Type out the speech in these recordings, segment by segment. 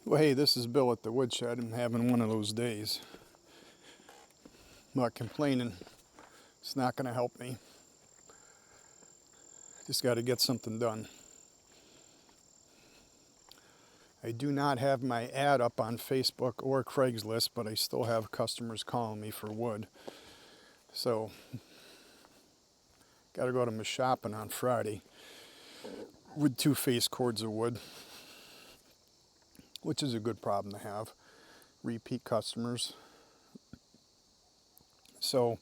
Well, hey, this is Bill at the woodshed. I'm having one of those days. I'm not complaining. It's not going to help me. Just got to get something done. I do not have my ad up on Facebook or Craigslist, but I still have customers calling me for wood. So, got to go to my shopping on Friday with 2 face cords of wood, which is a good problem to have. Repeat customers. So,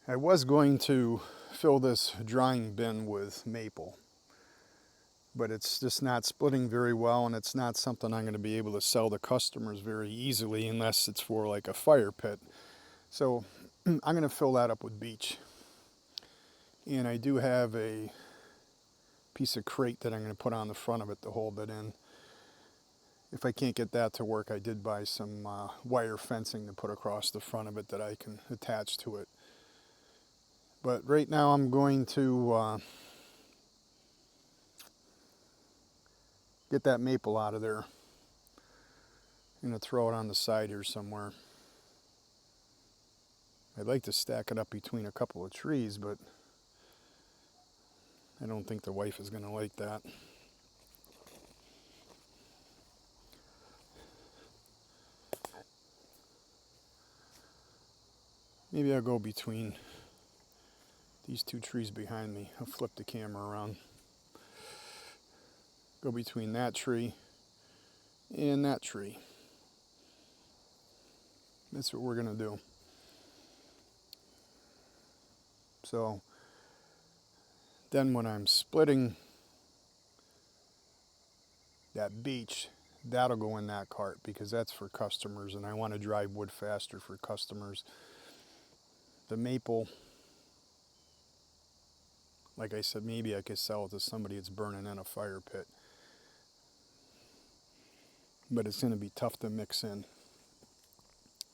I was going to fill this drying bin with maple, but it's just not splitting very well, and it's not something I'm going to be able to sell to customers very easily unless it's for like a fire pit. So I'm going to fill that up with beech. And I do have a piece of crate that I'm going to put on the front of it to hold it in. If I can't get that to work, I did buy some wire fencing to put across the front of it that I can attach to it. But right now I'm going to get that maple out of there. I'm going to throw it on the side here somewhere. I'd like to stack it up between a couple of trees, but I don't think the wife is going to like that. Maybe I'll go between these 2 trees behind me. I'll flip the camera around. Go between that tree and that tree. That's what we're going to do. So then when I'm splitting that beech, that'll go in that cart because that's for customers, and I want to drive wood faster for customers. The maple, like I said, maybe I could sell it to somebody that's burning in a fire pit. But it's going to be tough to mix in.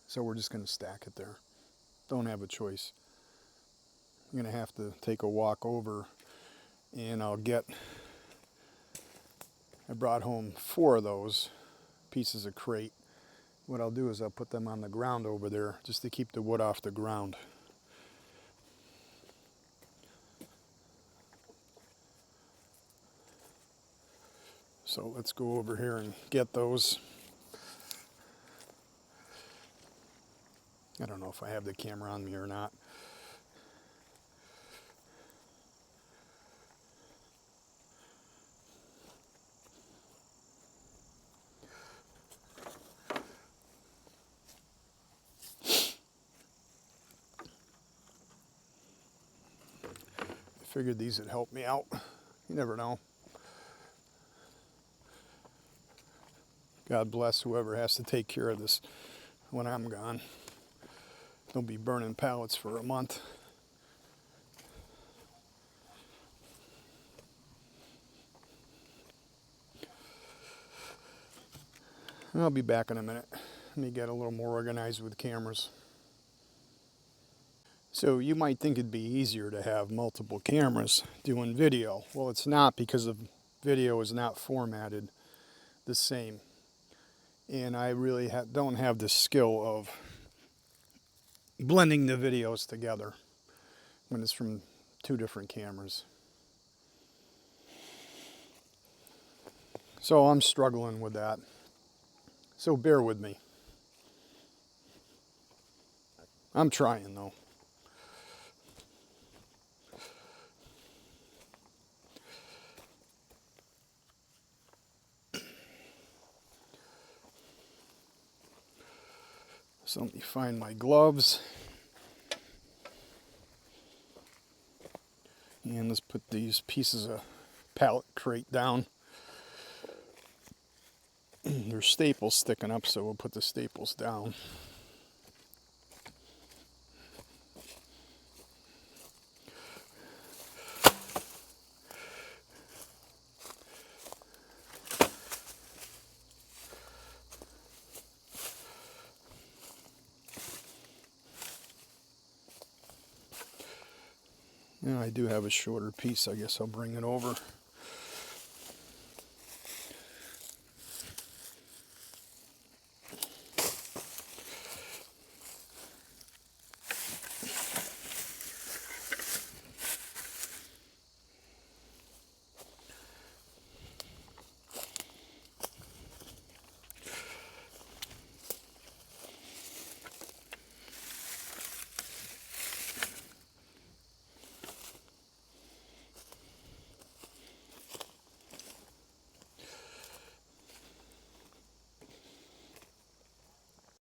So we're just going to stack it there. Don't have a choice. I'm going to have to take a walk over, and I brought home 4 of those pieces of crate. What I'll do is I'll put them on the ground over there just to keep the wood off the ground. So let's go over here and get those. I don't know if I have the camera on me or not. I figured these would help me out. You never know. God bless whoever has to take care of this when I'm gone. Don't be burning pallets for a month. And I'll be back in a minute. Let me get a little more organized with cameras. So you might think it'd be easier to have multiple cameras doing video. Well, it's not, because the video is not formatted the same. And I really don't have the skill of blending the videos together when it's from 2 different cameras. So I'm struggling with that. So bear with me. I'm trying though. So let me find my gloves. And let's put these pieces of pallet crate down. There's staples sticking up, so we'll put the staples down. Now I do have a shorter piece. I guess I'll bring it over.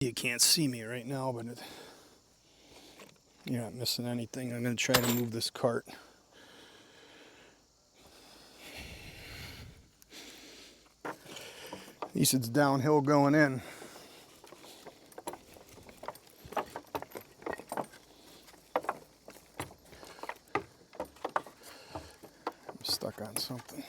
you can't see me right now, but you're not missing anything. I'm going to try to move this cart. At least it's downhill going in. I'm stuck on something.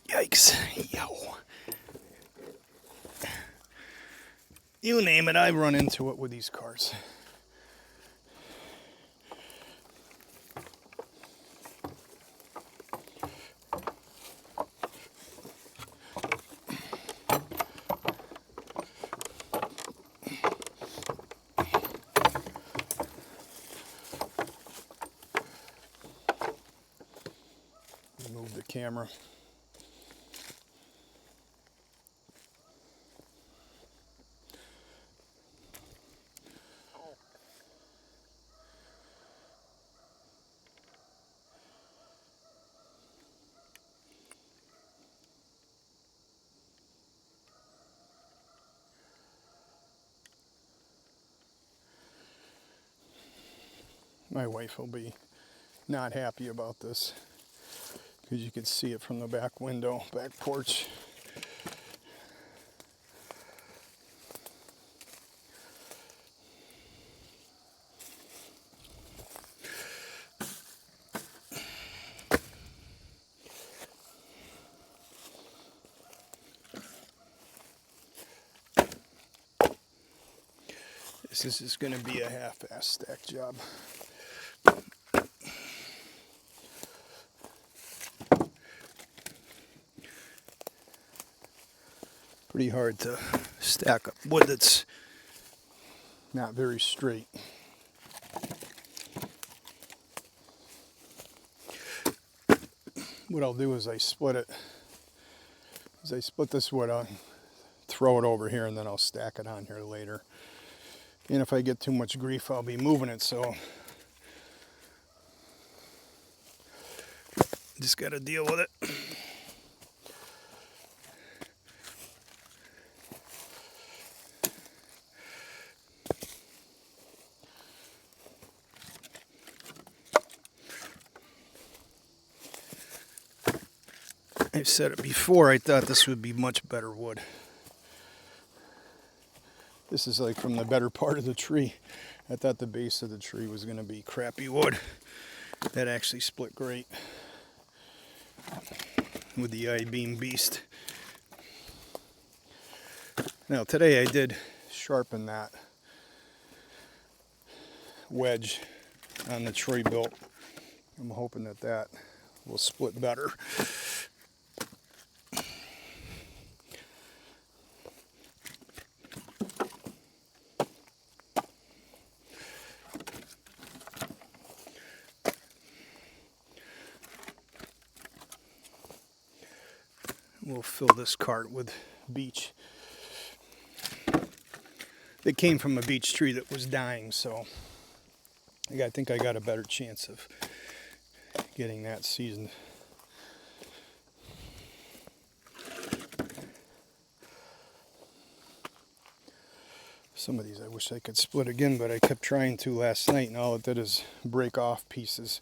Yikes. Yo. You name it, I run into it with these cars. Move the camera. My wife will be not happy about this because you can see it from the back window, back porch. This is going to be a half-ass stack job. Pretty hard to stack up wood that's not very straight. What I'll do is I split it. As I split this wood, I'll throw it over here and then I'll stack it on here later. And if I get too much grief, I'll be moving it, so just got to deal with it. I've said it before, I thought this would be much better wood. This is like from the better part of the tree. I thought the base of the tree was going to be crappy wood. That actually split great with the I-beam beast. Now today I did sharpen that wedge on the tree built. I'm hoping that that will split better. We'll fill this cart with beech. It came from a beech tree that was dying, so I think I got a better chance of getting that seasoned. Some of these I wish I could split again, but I kept trying to last night, and all it did is break off pieces.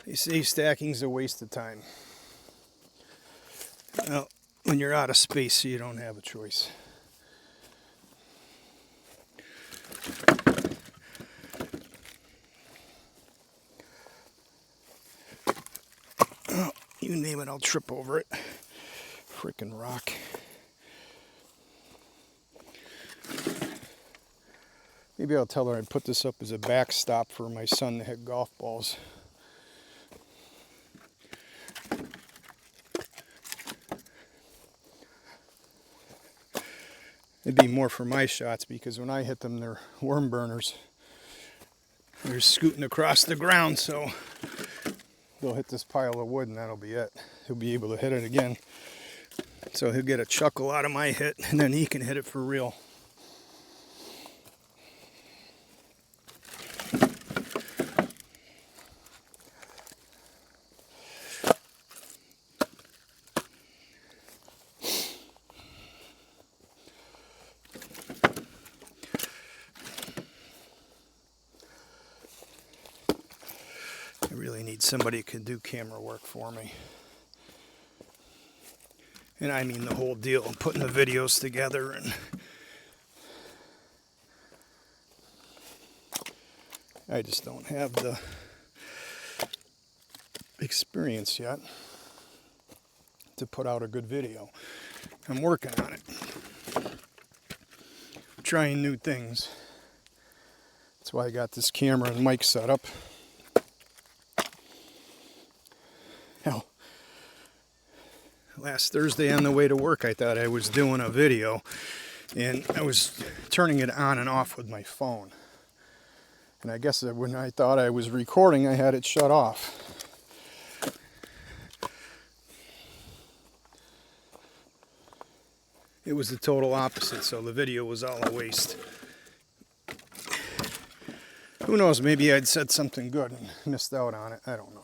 They say stacking's a waste of time. Well, when you're out of space, you don't have a choice. Oh, you name it, I'll trip over it. Frickin' rock. Maybe I'll tell her I'd put this up as a backstop for my son to hit golf balls. It'd be more for my shots because when I hit them, they're worm burners. They're scooting across the ground, so they'll hit this pile of wood and that'll be it. He'll be able to hit it again. So he'll get a chuckle out of my hit, and then he can hit it for real. I really need somebody who can do camera work for me. And I mean the whole deal, putting the videos together, and I just don't have the experience yet to put out a good video. I'm working on it. Trying new things. That's why I got this camera and mic set up. Hell, last Thursday on the way to work, I thought I was doing a video, and I was turning it on and off with my phone. And I guess that when I thought I was recording, I had it shut off. It was the total opposite, so the video was all a waste. Who knows, maybe I'd said something good and missed out on it. I don't know.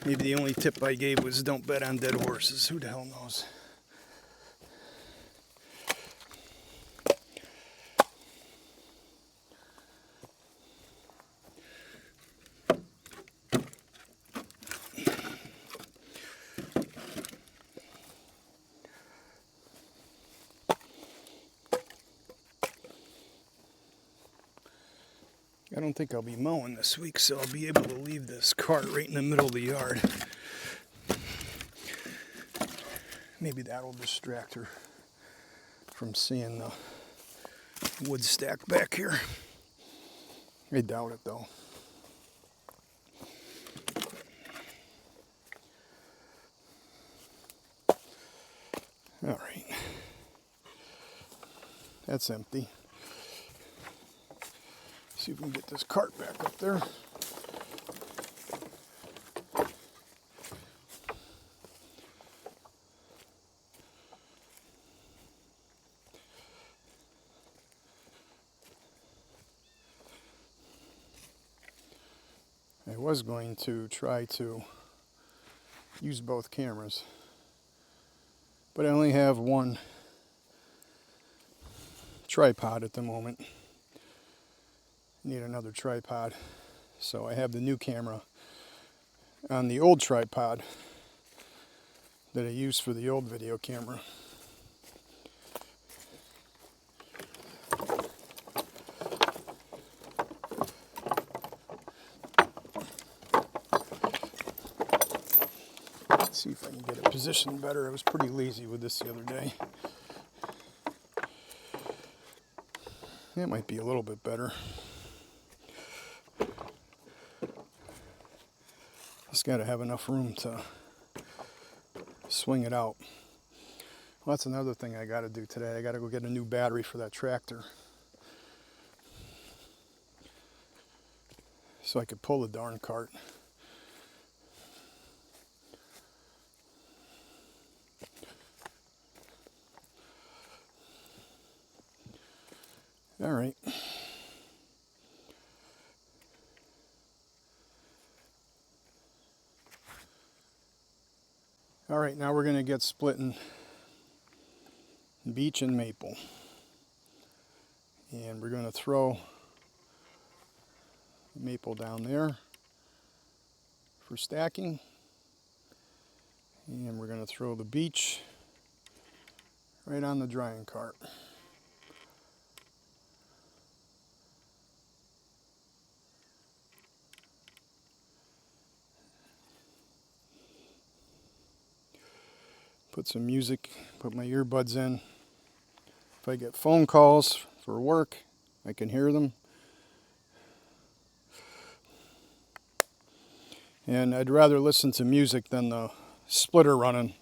Maybe the only tip I gave was don't bet on dead horses. Who the hell knows? I don't think I'll be mowing this week, so I'll be able to leave this cart right in the middle of the yard. Maybe that'll distract her from seeing the wood stack back here. I doubt it, though. All right. That's empty. See if we can get this cart back up there. I was going to try to use both cameras, but I only have one tripod at the moment. Need another tripod, so I have the new camera on the old tripod that I used for the old video camera. Let's see if I can get it positioned better. I was pretty lazy with this the other day. That might be a little bit better. Just got to have enough room to swing it out. Well, that's another thing I got to do today. I got to go get a new battery for that tractor, so I could pull the darn cart. All right. All right, now we're going to get splitting beech and maple. And we're going to throw maple down there for stacking. And we're going to throw the beech right on the drying cart. Put some music, put my earbuds in. If I get phone calls for work, I can hear them. And I'd rather listen to music than the splitter running.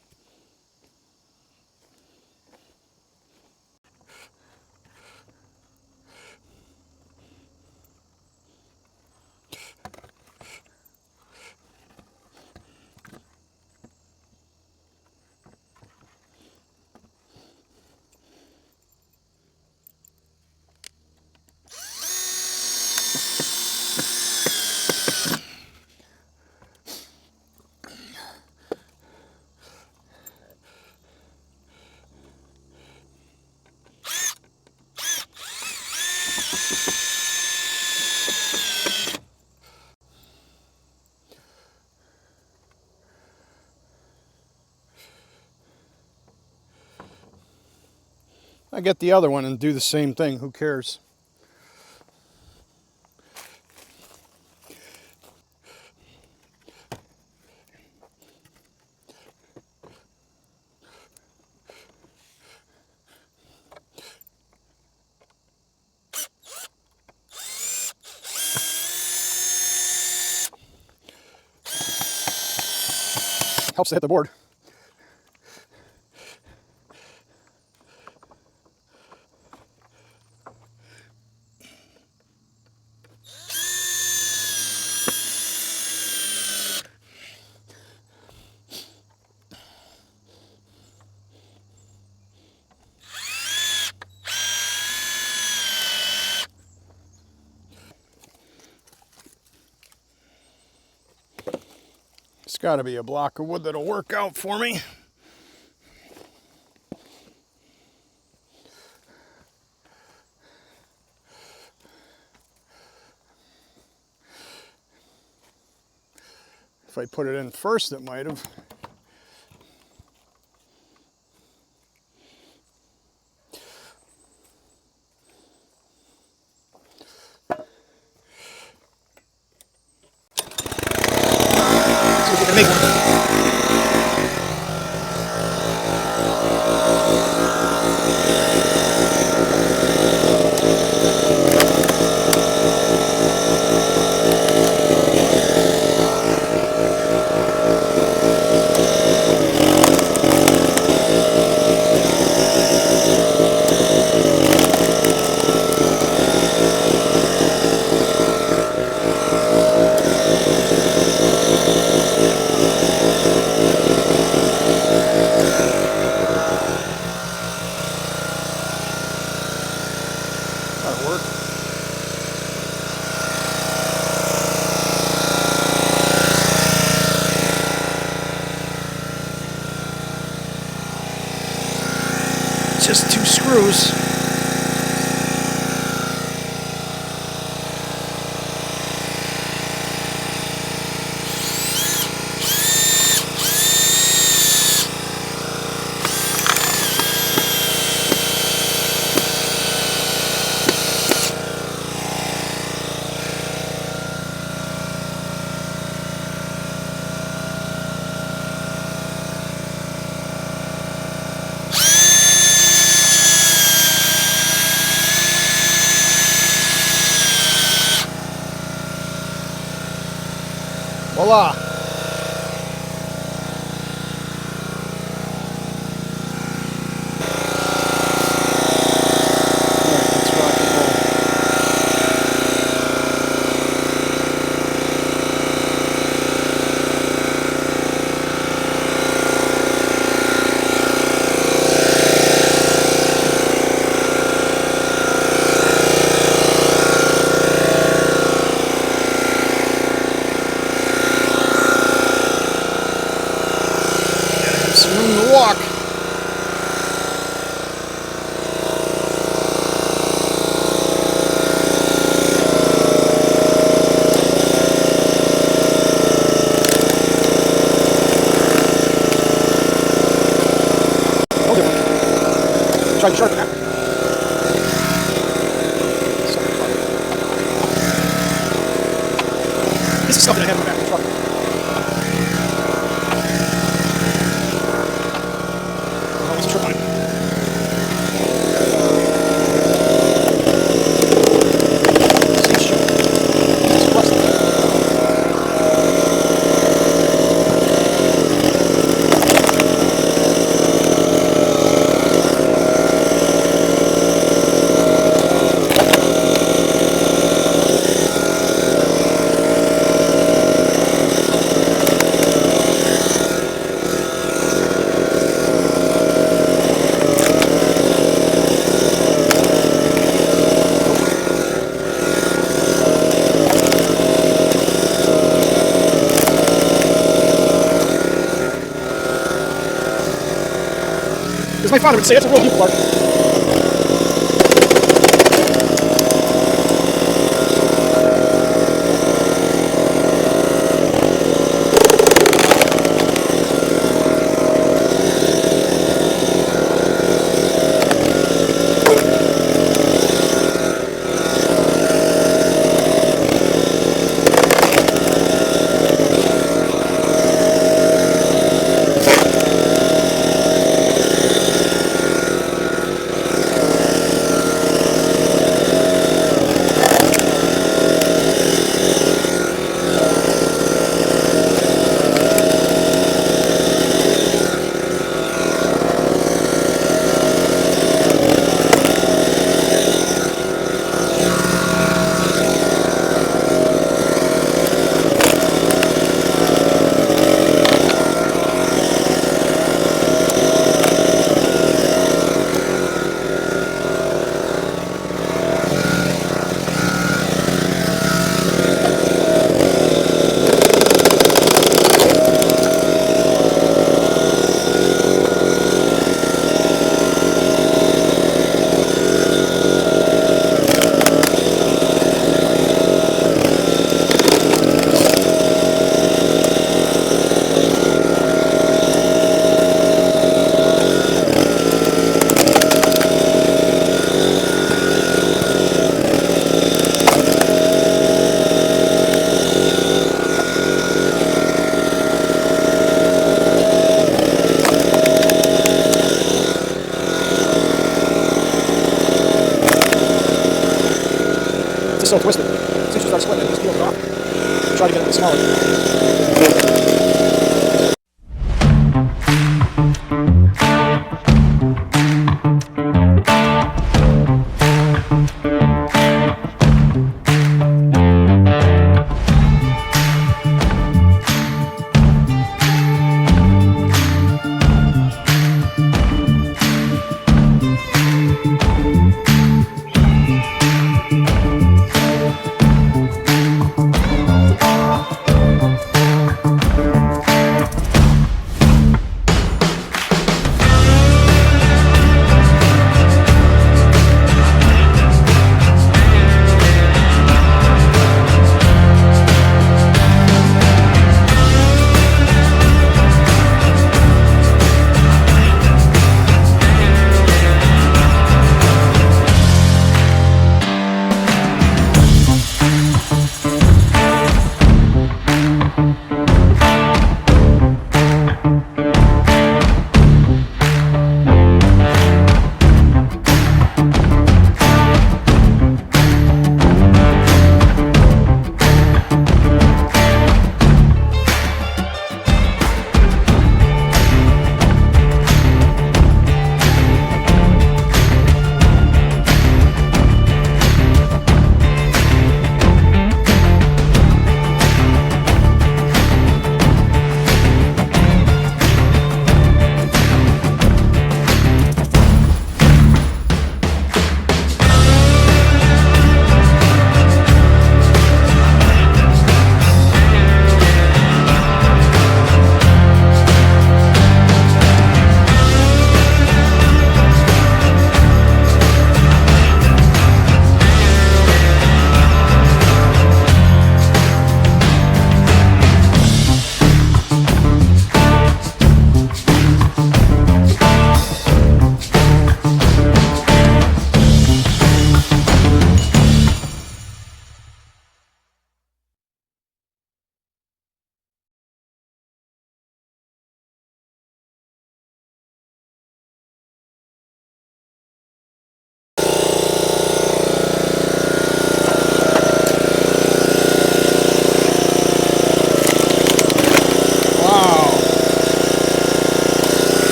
I get the other one and do the same thing. Who cares? Helps to hit the board. It's got to be a block of wood that'll work out for me. If I put it in first, it might have. See if we can make one. That'll work. Just 2 screws. Voila! Some room to walk. No different. Try to sharpen that. This is stuff that I have in the back of the truck. my father would say, it's a real deep part. It's so twisted. As soon as you start splitting it, it just peels it off. Try to get it smaller.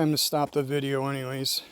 time to stop the video anyways.